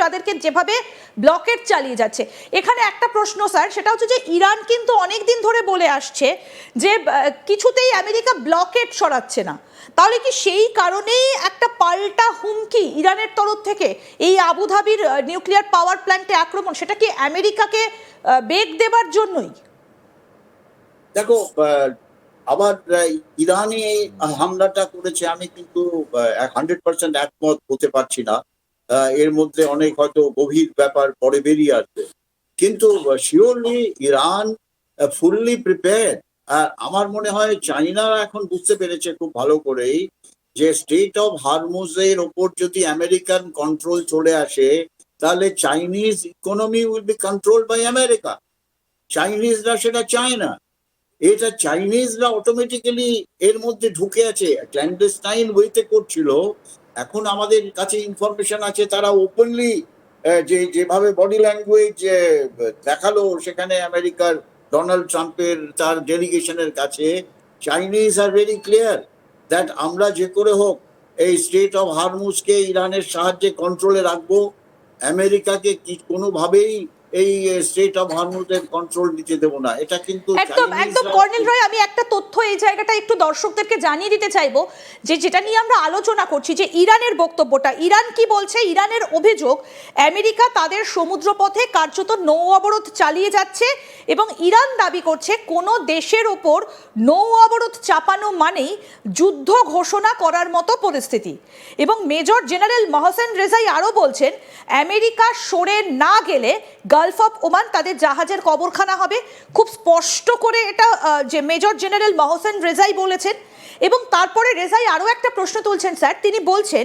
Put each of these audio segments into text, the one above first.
তাদেরকে যেভাবে ব্লকেট চালিয়ে যাচ্ছে। এখানে একটা প্রশ্ন স্যার, সেটা হচ্ছে যে ইরান কিন্তু অনেক দিন ধরে বলে আসছে যে কিছুতেই আমেরিকা ব্লকেট সরাচ্ছে না, তাহলে কি সেই কারণেই একটা পাল্টা হুমকি ইরানের তরফ থেকে এই আবুধাবির নিউক্লিয়ার পাওয়ার প্ল্যান্টে আক্রমণ, সেটা কি আমেরিকাকে বেগ দেবার জন্যই? দেখো, আবার ইরানি এই হামলাটা করেছে, আমি কিন্তু 100% একমত হতে পারছি না। এর মধ্যে অনেক হয়তো গভীর ব্যাপার পরে বেরিয়ে আসবে, কিন্তু শিওরলি ইরান ফুললি প্রিপেয়ার। আর আমার মনে হয় চাইনা এখন বুঝতে পেরেছে খুব ভালো করেই যে স্টেট অফ হরমুজের ওপর যদি আমেরিকান কন্ট্রোল চলে আসে, তাহলে Chinese economy will be control by America. চাইনিজরা সেটা চায় না। এটা চাইনিজরা অটোমেটিক্যালি এর মধ্যে ঢুকে আছে, ক্ল্যান্ডেস্টাইন ওয়েতে করছিল। এখন আমাদের কাছে ইনফরমেশন আছে তারা ওপেনলি যেভাবে বডি ল্যাঙ্গুয়েজ দেখালো সেখানে আমেরিকার ডোনাল্ড ট্রাম্পের তার ডেলিগেশনের কাছে, Chinese are very clear that আমরা যে করে হোক এই স্টেট অফ হরমুজকে ইরানের সাহায্যে কন্ট্রোলে রাখবো, আমেরিকাকে কোনোভাবেই এই স্টেট অফ হরমুজের কন্ট্রোল দিতে দেবো না। এটা কিন্তু একদম একদম কর্নেল রয়, আমি একটা তথ্য এই জায়গাটা একটু দর্শকদেরকে জানিয়ে দিতে চাইবো, যে যেটা নিয়ে আমরা আলোচনা করছি, যে ইরানের বক্তব্যটা, ইরান কি বলছে? ইরানের অভিযোগ আমেরিকা তাদের সমুদ্রপথে কার্যত নৌ অবরোধ চালিয়ে যাচ্ছে, এবং ইরান দাবি করছে কোনো দেশের ওপর নৌ অবরোধ চাপানো মানেই যুদ্ধ ঘোষণা করার মতো পরিস্থিতি। এবং মেজর জেনারেল মহসেন রেজাই আরও বলছেন, আমেরিকা সরে না গেলে গালফ অফ ওমান তাদের জাহাজের কবরখানা হবে। খুব স্পষ্ট করে এটা যে মেজর জেনারেল মহসেন রেজাই বলেছেন। এবং তারপরে রেজাই আরও একটা প্রশ্ন তুলছেন স্যার, তিনি বলছেন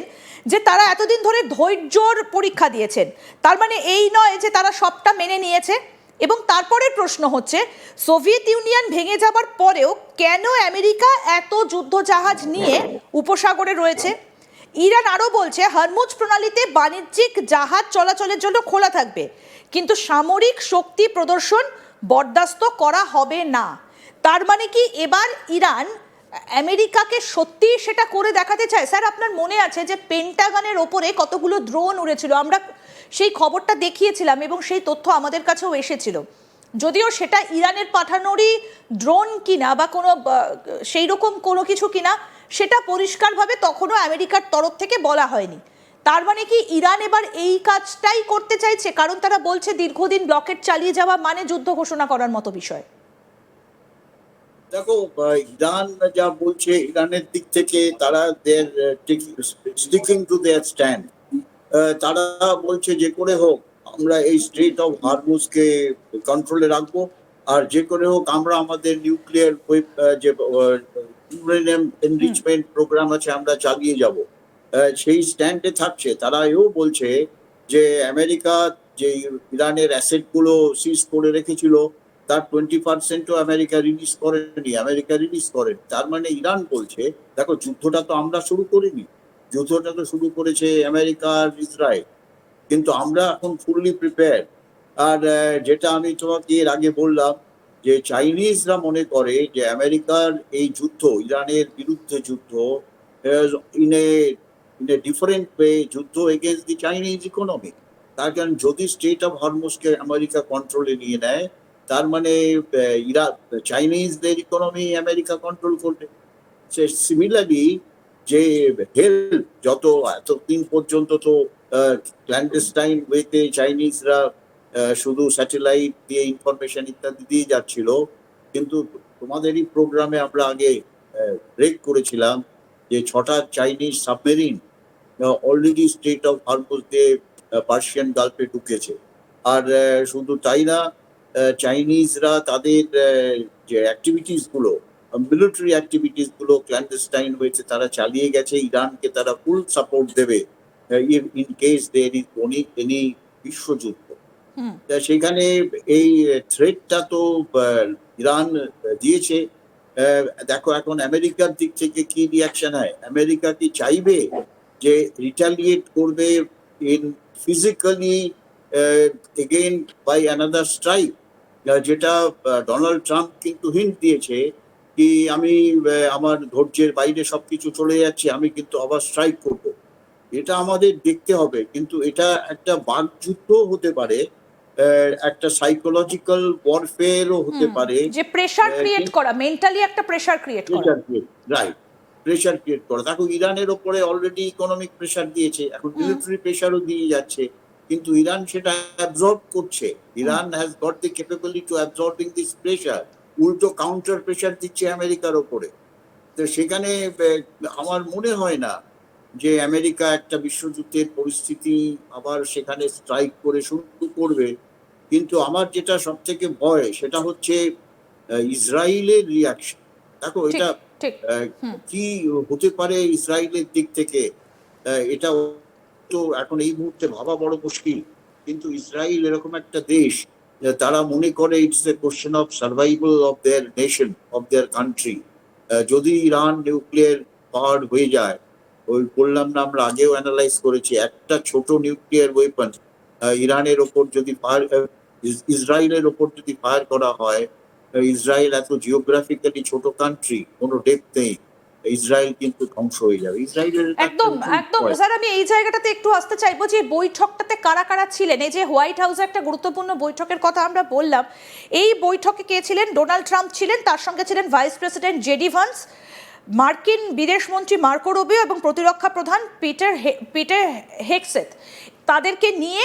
যে তারা এতদিন ধরে ধৈর্যর পরীক্ষা দিয়েছেন, তার মানে এই নয় যে তারা সবটা মেনে নিয়েছে। এবং তারপরের প্রশ্ন হচ্ছে, সোভিয়েত ইউনিয়ন ভেঙে যাবার পরেও কেন আমেরিকা এত যুদ্ধজাহাজ নিয়ে উপসাগরে রয়েছে? ইরান আরও বলছে হরমুজ প্রণালীতে বাণিজ্যিক জাহাজ চলাচলের জন্য খোলা থাকবে, কিন্তু সামরিক শক্তি প্রদর্শন বরদাস্ত করা হবে না। তার মানে কি এবার ইরান আমেরিকাকে সত্যি সেটা করে দেখাতে চায়? স্যার, আপনার মনে আছে যে পেন্টাগনের ওপরে কতগুলো ড্রোন উড়েছিল, আমরা সেই খবরটা দেখিয়েছিলাম এবং সেই তথ্য আমাদের কাছেও এসেছিল। যদিও সেটা ইরানের পাঠানোরই ড্রোন কিনা বা কোনো সেই রকম কোনো কিছু কিনা সেটা পরিষ্কারভাবে তখনও আমেরিকার তরফ থেকে বলা হয়নি। তার মানে কি ইরান এবার এই কাজটাই করতে চাইছে? কারণ তারা বলছে দীর্ঘদিন ব্লকেট চালিয়ে যাওয়া মানে যুদ্ধ ঘোষণা করার মতো বিষয়। দেখো, ইরান যা বলছে, ইরানের দিক থেকে তারা স্টিকিং টু দেয়ার স্ট্যান্ড। তারা বলছে যে করে হোক আমরা এই স্ট্রেট অফ হরমুজকে কন্ট্রোলে রাখবো, আর যে করে হোক আমরা আমাদের নিউক্লিয়ার যে ইউরেনিয়াম এনরিচমেন্ট প্রোগ্রাম আছে আমরা চালিয়ে যাব। সেই স্ট্যান্ডে থাকছে। তারা এও বলছে যে আমেরিকা যে ইরানের অ্যাসেট গুলো সিজ করে রেখেছিল তার 20%ও আমেরিকা রিলিজ করেনি, আমেরিকা রিলিজ করেনি। তার মানে ইরান বলছে দেখো যুদ্ধটা তো আমরা শুরু করিনি, যুদ্ধটা তো শুরু করেছে আমেরিকা আর ইসরায়েল, কিন্তু আমরা এখন ফুললি প্রিপেয়ার। আর যেটা আমি তোমাকে এর আগে বললাম যে চাইনিজরা মনে করে যে আমেরিকার এই যুদ্ধ, ইরানের বিরুদ্ধে যুদ্ধ, ইন এ ডিফারেন্ট ওয়ে, যুদ্ধ এগেনস্ট দি চাইনিজ ইকোনমি। তার কারণ যদি স্টেট অফ হরমুজকে আমেরিকা কন্ট্রোলে নিয়ে নেয়, তার মানে চাইনিজদের ইকোনমি আমেরিকা কন্ট্রোল করবে। সে সিমিলারলি যে হেল্প যত এতদিন পর্যন্ত তো ক্ল্যান্ডেস্টাইন ওয়েতে চাইনিজরা শুধু স্যাটেলাইট দিয়ে ইনফরমেশন ইত্যাদি দিয়ে যাচ্ছিল, কিন্তু তোমাদেরই প্রোগ্রামে আমরা আগে ব্রেক করেছিলাম যে 6টা Chinese submarine already state of Hormuz দিয়ে পার্সিয়ান গালফে ঢুকেছে। আর শুধু তাই না, চাইনিজরা তাদের যে অ্যাক্টিভিটিস গুলো, মিলিটারি অ্যাক্টিভিটিস গুলো ক্ল্যান্ডেস্টাইন হয়েছে তারা চালিয়ে গেছে। ইরানকে তারা ফুল সাপোর্ট দেবে in case there is any বিশ্বযুদ্ধ। সেখানে এই থ্রেটটা তো ইরান দিয়েছে। দেখো এখন আমেরিকার দিক থেকে কি রিয়াকশন হয়। আমেরিকা কি চাইবে যে রিটালিয়েট করবে in physically again by another strike? যেটা ডোনাল্ড ট্রাম্প কিন্তু হিন্ট দিয়েছে কি আমি আমার ধৈর্যের বাইরে সবকিছু চলে যাচ্ছে, আমি কিন্তু আবার স্ট্রাইক করবো। এটা আমাদের দেখতে হবে, কিন্তু এটা একটা বাকযুদ্ধ হতে পারে, একটা সাইকোলজিক্যাল ওয়ারফেয়ারও হতে পারে। যে প্রেসার ক্রিয়েট করা, মেন্টালি একটা প্রেসার ক্রিয়েট করা। Pressure create, right, pressure create করা। দেখো ইরানের ওপরে অলরেডি ইকোনমিক প্রেশার দিয়েছে, এখন মিলিটারি প্রেশারও দিয়ে যাচ্ছে, কিন্তু ইরান সেটা অ্যাবজর্ব করছে। Iran has got the capability two absorbing this pressure, উল্টো কাউন্টার প্রেশার দিচ্ছে আমেরিকার ওপরে। তো সেখানে আমার মনে হয় না যে আমেরিকা একটা বিশ্বযুদ্ধের পরিস্থিতি আবার সেখানে স্ট্রাইক করে শুরু করবে। কিন্তু আমার যেটা সব থেকে ভয় সেটা হচ্ছে ইসরায়েলের রিয়াকশন। দেখো ঠিক এটা ঠিক। আহ, কি হতে পারে ইসরায়েলের দিক থেকে, এটা তো এখন এই মুহূর্তে ভাবা বড় মুশকিল। কিন্তু ইসরায়েল এরকম একটা দেশ, তারা মনে করে it's a question of survival of their nation, of their country. যদি ইরান নিউক্লিয়ার পাওয়ার হয়ে যায়, ওই বললাম না, আমরা আগেও অ্যানালাইজ করেছি, একটা ছোট নিউক্লিয়ার ওয়েপন ইরানের ওপর যদি ফায়ার, ইসরায়েলের ওপর যদি ফায়ার করা হয়, ইসরায়েল এত জিওগ্রাফিক্যালি ছোট কান্ট্রি, কোনো ডেপথ নেই, ইসরায়েল কিন্তু ধ্বংস হয়ে যাবে। ইসরায়েলের এটা একটা একদম ভীষণ একদম ভয়। স্যার, আমি এই জায়গাটাতে একটু আসতে চাইবো যে বৈঠকটাতে কারা কারা ছিলেন। এই যে হোয়াইট হাউসে একটা গুরুত্বপূর্ণ বৈঠকের কথা আমরা বললাম, এই বৈঠকে কে ছিলেন? ডোনাল্ড ট্রাম্প ছিলেন, তার সঙ্গে ছিলেন ভাইস প্রেসিডেন্ট জেডি ভান্স, মার্কিন বিদেশমন্ত্রী মার্কো রুবিও এবং প্রতিরক্ষা প্রধান পিটার হেগসেথ। তাদেরকে নিয়ে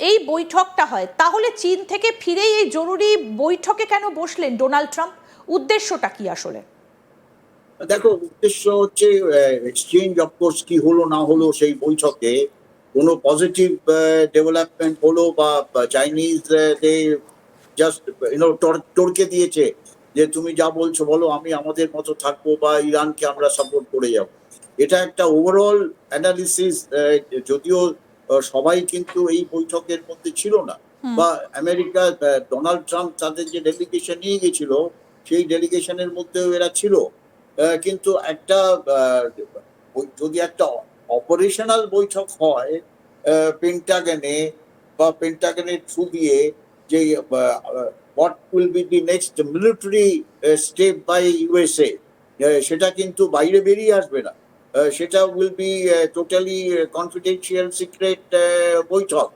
এই বৈঠকটা হয়। তাহলে চীন থেকে ফিরেই এই জরুরি বৈঠকে কেন বসলেন ডোনাল্ড ট্রাম্প? উদ্দেশ্যটা কি আসলে? দেখো, উদ্দেশ্য হচ্ছে এক্সচেঞ্জ, অফকোর্স কি হলো না হলো সেই বৈঠকে, কোনো পজিটিভ ডেভেলপমেন্ট হলো বা চাইনিজ জাস্ট টরকে দিয়েছে যে তুমি যা বলছো বলো, আমি আমাদের মতো থাকবো বা ইরানকে আমরা সাপোর্ট করে যাব। এটা একটা ওভারঅল অ্যানালিসিস, যদিও সবাই কিন্তু এই বৈঠকের মধ্যে ছিল না, বা আমেরিকা, ডোনাল্ড ট্রাম্প তাদের যে ডেলিগেশন নিয়ে গেছিল সেই ডেলিগেশনের মধ্যেও এরা ছিল। কিন্তু একটা যদি একটা অপারেশনাল বৈঠক হয় পেন্টাগনে বা পেন্টাগনের থ্রু দিয়ে, যে what will be the next military step by USA, সেটা কিন্তু বাইরে বেরিয়ে আসবে না। সেটা will be totally confidential secret বৈঠক।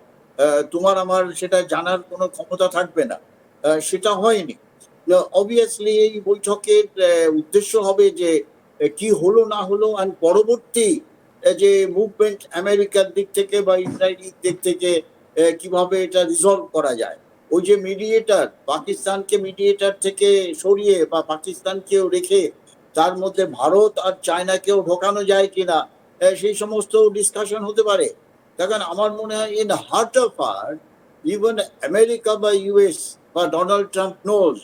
তোমার আমার সেটা জানার কোনো ক্ষমতা থাকবে না। সেটা হয়নি। অবভিয়াসলি এই বৈঠকের উদ্দেশ্য হবে যে কি হলো না হলো, আর পরবর্তী যে মুভমেন্ট আমেরিকার দিক থেকে বা ইসরায়েলের দিক থেকে কিভাবে এটা রিজলভ করা যায়। ওই যে মিডিয়েটার, পাকিস্তানকে মিডিয়েটার থেকে সরিয়ে বা পাকিস্তানকেও রেখে তার মধ্যে ভারত আর চায়নাকেও ঢোকানো যায় কিনা, সেই সমস্ত ডিসকাশন হতে পারে। দেখেন, আমার মনে হয় in heart of heart even America বা ইউএস বা ডোনাল্ড ট্রাম্প নোজ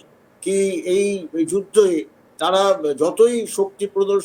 কি এই যুদ্ধে তারা যতই শক্তি প্রদর্শন